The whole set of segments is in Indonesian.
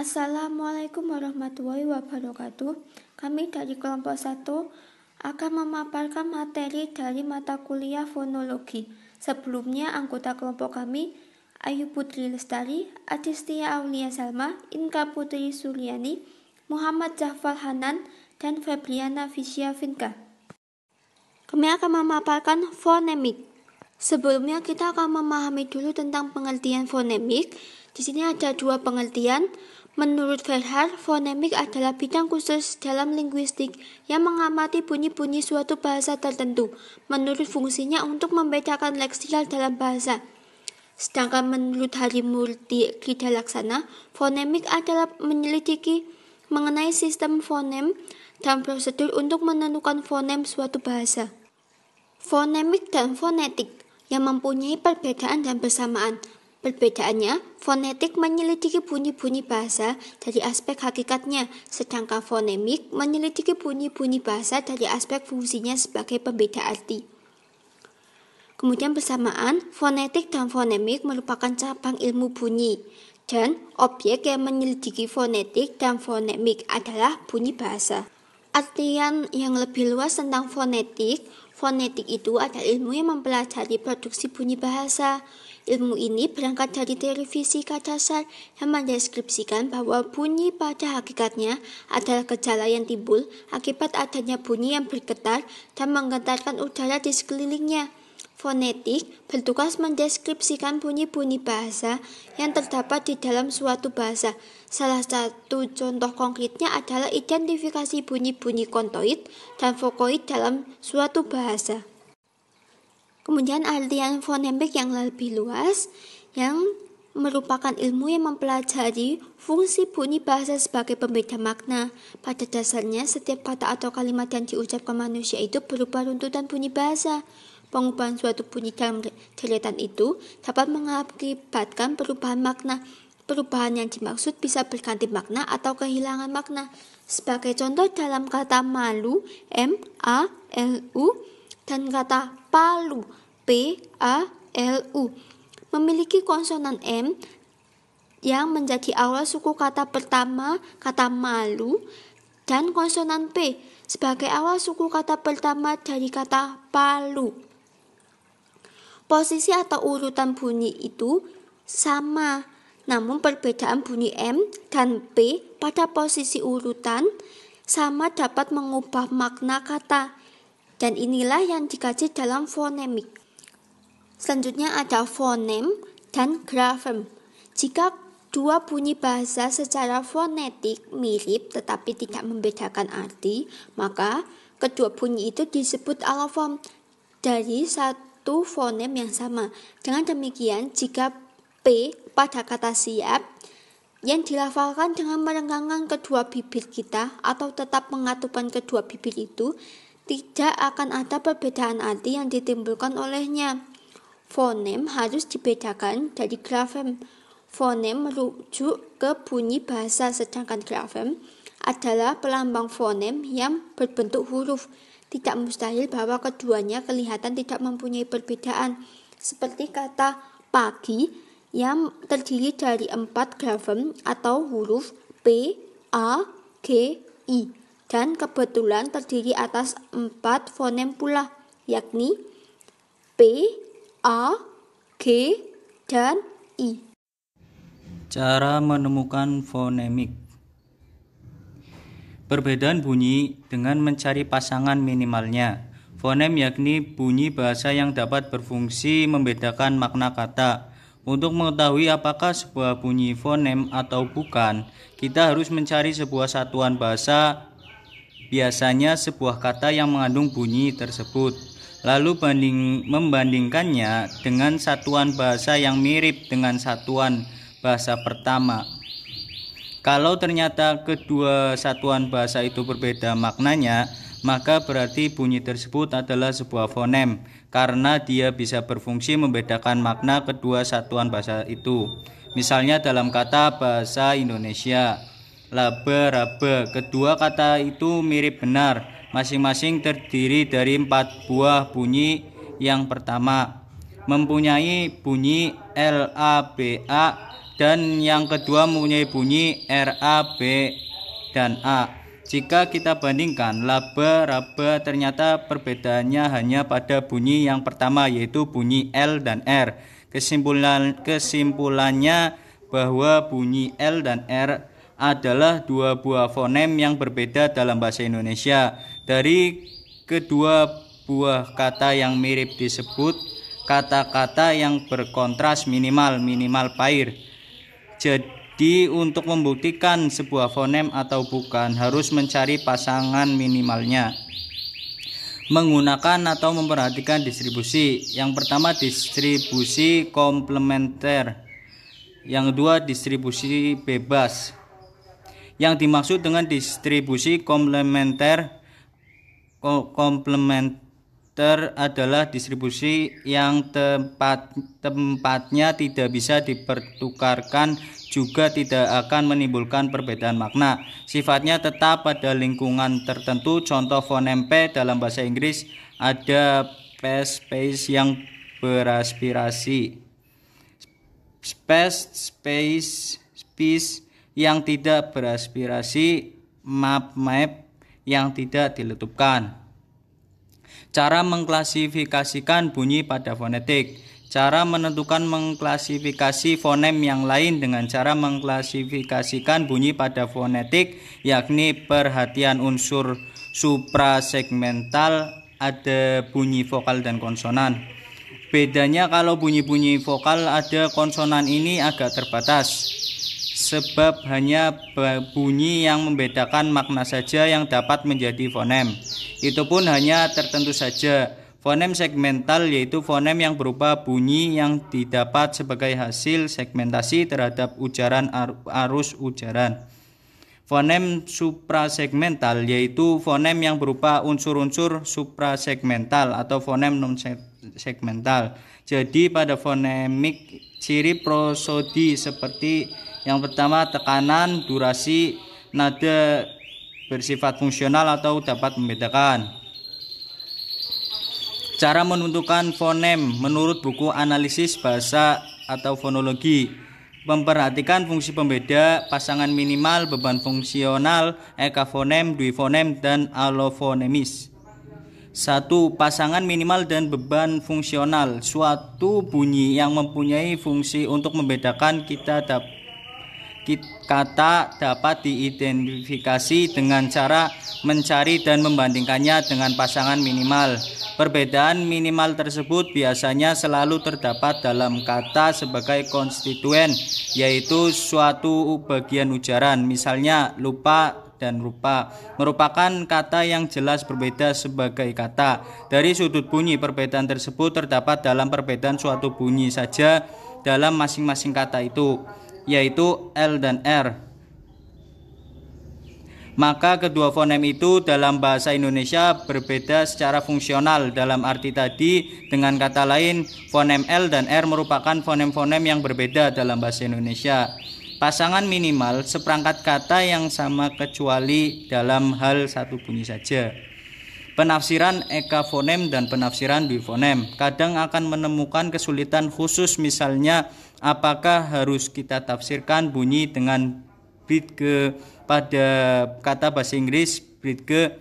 Assalamualaikum warahmatullahi wabarakatuh. Kami dari kelompok 1 akan memaparkan materi dari mata kuliah fonologi. Sebelumnya anggota kelompok kami Ayu Putri Lestari, Adistia Aulia Salma, Inka Putri Suryani, Muhammad Jafar Hanan, dan Febriana Visya Vinka. Kami akan memaparkan fonemik. Sebelumnya kita akan memahami dulu tentang pengertian fonemik. Di sini ada dua pengertian. Menurut Verhaar, fonemik adalah bidang khusus dalam linguistik yang mengamati bunyi-bunyi suatu bahasa tertentu, menurut fungsinya untuk membedakan leksikal dalam bahasa. Sedangkan menurut Harimurti Kidalaksana, fonemik adalah menyelidiki mengenai sistem fonem dan prosedur untuk menentukan fonem suatu bahasa. Fonemik dan fonetik yang mempunyai perbedaan dan persamaan. Perbedaannya, fonetik menyelidiki bunyi-bunyi bahasa dari aspek hakikatnya, sedangkan fonemik menyelidiki bunyi-bunyi bahasa dari aspek fungsinya sebagai pembeda arti. Kemudian persamaan, fonetik dan fonemik merupakan cabang ilmu bunyi, dan objek yang menyelidiki fonetik dan fonemik adalah bunyi bahasa. Artian yang lebih luas tentang fonetik itu adalah ilmu yang mempelajari produksi bunyi bahasa. Ilmu ini berangkat dari teori fisika dasar yang mendeskripsikan bahwa bunyi pada hakikatnya adalah gejala yang timbul akibat adanya bunyi yang bergetar dan menggetarkan udara di sekelilingnya. Fonetik bertugas mendeskripsikan bunyi-bunyi bahasa yang terdapat di dalam suatu bahasa. Salah satu contoh konkretnya adalah identifikasi bunyi-bunyi kontoid dan vokoid dalam suatu bahasa. Kemudian artian fonemik yang lebih luas yang merupakan ilmu yang mempelajari fungsi bunyi bahasa sebagai pembeda makna. Pada dasarnya, setiap kata atau kalimat yang diucapkan manusia itu berupa runtutan bunyi bahasa. Pengubahan suatu bunyi dalam deretan itu dapat mengakibatkan perubahan makna. Perubahan yang dimaksud bisa berganti makna atau kehilangan makna. Sebagai contoh dalam kata malu, M-A-L-U, dan kata palu, P-A-L-U, memiliki konsonan M yang menjadi awal suku kata pertama, kata malu, dan konsonan P sebagai awal suku kata pertama dari kata palu. Posisi atau urutan bunyi itu sama, namun perbedaan bunyi M dan P pada posisi urutan sama dapat mengubah makna kata, dan inilah yang dikaji dalam fonemik. Selanjutnya ada fonem dan grafem. Jika dua bunyi bahasa secara fonetik mirip tetapi tidak membedakan arti, maka kedua bunyi itu disebut alofon dari satu fonem yang sama. Dengan demikian, jika P pada kata siap yang dilafalkan dengan merenggangkan kedua bibir kita atau tetap mengatupkan kedua bibir itu, tidak akan ada perbedaan arti yang ditimbulkan olehnya. Fonem harus dibedakan dari grafem. Fonem merujuk ke bunyi bahasa, sedangkan grafem adalah pelambang fonem yang berbentuk huruf. Tidak mustahil bahwa keduanya kelihatan tidak mempunyai perbedaan, seperti kata pagi yang terdiri dari 4 grafem atau huruf P, A, G, I, dan kebetulan terdiri atas 4 fonem pula, yakni P, A, G, dan I. Cara menemukan fonemik. Perbedaan bunyi dengan mencari pasangan minimalnya. Fonem yakni bunyi bahasa yang dapat berfungsi membedakan makna kata. Untuk mengetahui apakah sebuah bunyi fonem atau bukan, kita harus mencari sebuah satuan bahasa, biasanya sebuah kata yang mengandung bunyi tersebut, lalu membandingkannya dengan satuan bahasa yang mirip dengan satuan bahasa pertama. Kalau ternyata kedua satuan bahasa itu berbeda maknanya, maka berarti bunyi tersebut adalah sebuah fonem, karena dia bisa berfungsi membedakan makna kedua satuan bahasa itu. Misalnya dalam kata bahasa Indonesia, laba-raba, kedua kata itu mirip benar, masing-masing terdiri dari 4 buah bunyi. Yang pertama mempunyai bunyi LABA dan yang kedua mempunyai bunyi RA, B, dan A. Jika kita bandingkan laba, raba, ternyata perbedaannya hanya pada bunyi yang pertama, yaitu bunyi L dan R. Kesimpulannya bahwa bunyi L dan R adalah dua buah fonem yang berbeda dalam bahasa Indonesia. Dari kedua buah kata yang mirip disebut kata-kata yang berkontras minimal pair. Jadi untuk membuktikan sebuah fonem atau bukan harus mencari pasangan minimalnya menggunakan atau memperhatikan distribusi. Yang pertama distribusi komplementer, yang kedua distribusi bebas. Yang dimaksud dengan distribusi komplementer adalah distribusi yang tempatnya tidak bisa dipertukarkan, juga tidak akan menimbulkan perbedaan makna. Sifatnya tetap pada lingkungan tertentu. Contoh fonem P dalam bahasa Inggris ada space yang beraspirasi, space yang tidak beraspirasi, map yang tidak diletupkan. Cara mengklasifikasikan bunyi pada fonetik. Cara menentukan mengklasifikasi fonem yang lain dengan cara mengklasifikasikan bunyi pada fonetik, yakni perhatian unsur suprasegmental, ada bunyi vokal dan konsonan. Bedanya kalau bunyi-bunyi vokal ada konsonan ini agak terbatas, sebab hanya bunyi yang membedakan makna saja yang dapat menjadi fonem. Itu pun hanya tertentu saja. Fonem segmental yaitu fonem yang berupa bunyi yang didapat sebagai hasil segmentasi terhadap ujaran arus ujaran. Fonem suprasegmental yaitu fonem yang berupa unsur-unsur suprasegmental atau fonem non-segmental. Jadi pada fonemik ciri prosodi seperti yang pertama tekanan, durasi, nada bersifat fungsional atau dapat membedakan. Cara menentukan fonem menurut buku analisis bahasa atau fonologi. Memperhatikan fungsi pembeda, pasangan minimal, beban fungsional, ekafonem, duifonem, dan alofonemis. 1. Pasangan minimal dan beban fungsional. Suatu bunyi yang mempunyai fungsi untuk membedakan kata dapat diidentifikasi dengan cara mencari dan membandingkannya dengan pasangan minimal. Perbedaan minimal tersebut biasanya selalu terdapat dalam kata sebagai konstituen, yaitu suatu bagian ujaran. Misalnya lupa dan rupa merupakan kata yang jelas berbeda sebagai kata. Dari sudut bunyi, perbedaan tersebut terdapat dalam perbedaan suatu bunyi saja dalam masing-masing kata itu, yaitu L dan R. Maka kedua fonem itu dalam bahasa Indonesia berbeda secara fungsional. Dalam arti tadi, dengan kata lain, fonem L dan R merupakan fonem-fonem yang berbeda dalam bahasa Indonesia. Pasangan minimal seperangkat kata yang sama kecuali dalam hal satu bunyi saja. Penafsiran ekafonem dan penafsiran duifonem kadang akan menemukan kesulitan khusus, misalnya apakah harus kita tafsirkan bunyi dengan Britge pada kata bahasa Inggris Britge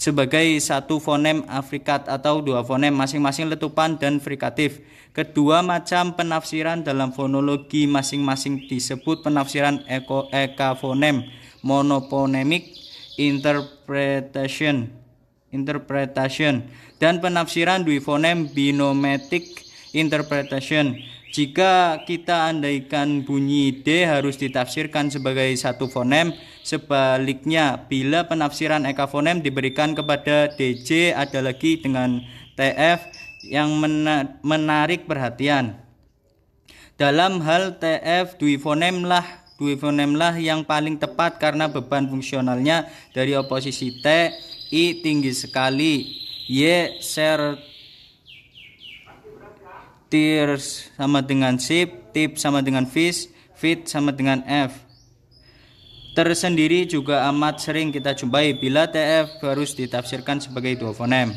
sebagai satu fonem afrikat atau dua fonem masing-masing letupan dan frikatif. Kedua macam penafsiran dalam fonologi masing-masing disebut penafsiran ekafonem monophonemic interpretation dan penafsiran duifonem binometric interpretation. Jika kita andaikan bunyi D harus ditafsirkan sebagai satu fonem, sebaliknya bila penafsiran ekafonem diberikan kepada DJ ada lagi dengan TF yang menarik perhatian. Dalam hal TF duifonem lah yang paling tepat karena beban fungsionalnya dari oposisi T, I tinggi sekali, Y Tears sama dengan sip, tip sama dengan fish, fit sama dengan F. Tersendiri juga amat sering kita jumpai bila TF harus ditafsirkan sebagai dua fonem.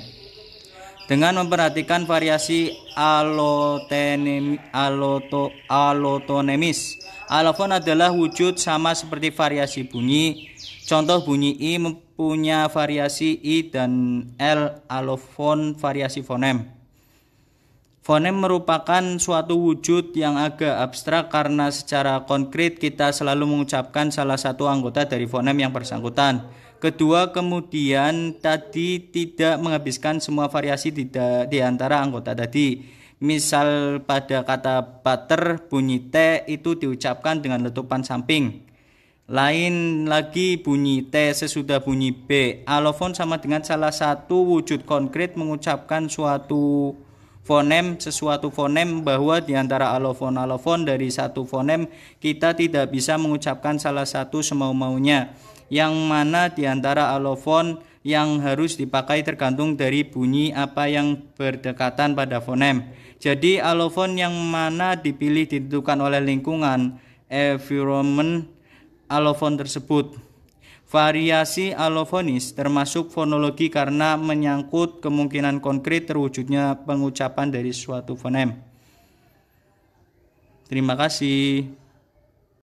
Dengan memperhatikan variasi alotonemis, alofon adalah wujud sama seperti variasi bunyi. Contoh bunyi I mempunyai variasi I dan L, alofon variasi fonem. Fonem merupakan suatu wujud yang agak abstrak karena secara konkret kita selalu mengucapkan salah satu anggota dari fonem yang bersangkutan. Kedua, kemudian tadi tidak menghabiskan semua variasi di antara anggota tadi. Misal pada kata butter, bunyi T itu diucapkan dengan letupan samping. Lain lagi bunyi T sesudah bunyi B. Alofon sama dengan salah satu wujud konkret mengucapkan sesuatu fonem bahwa di antara alofon dari satu fonem kita tidak bisa mengucapkan salah satu semau-maunya. Yang mana di antara alofon yang harus dipakai tergantung dari bunyi apa yang berdekatan pada fonem. Jadi alofon yang mana dipilih ditentukan oleh lingkungan, environment alofon tersebut. Variasi alofonis termasuk fonologi karena menyangkut kemungkinan konkret terwujudnya pengucapan dari suatu fonem. Terima kasih.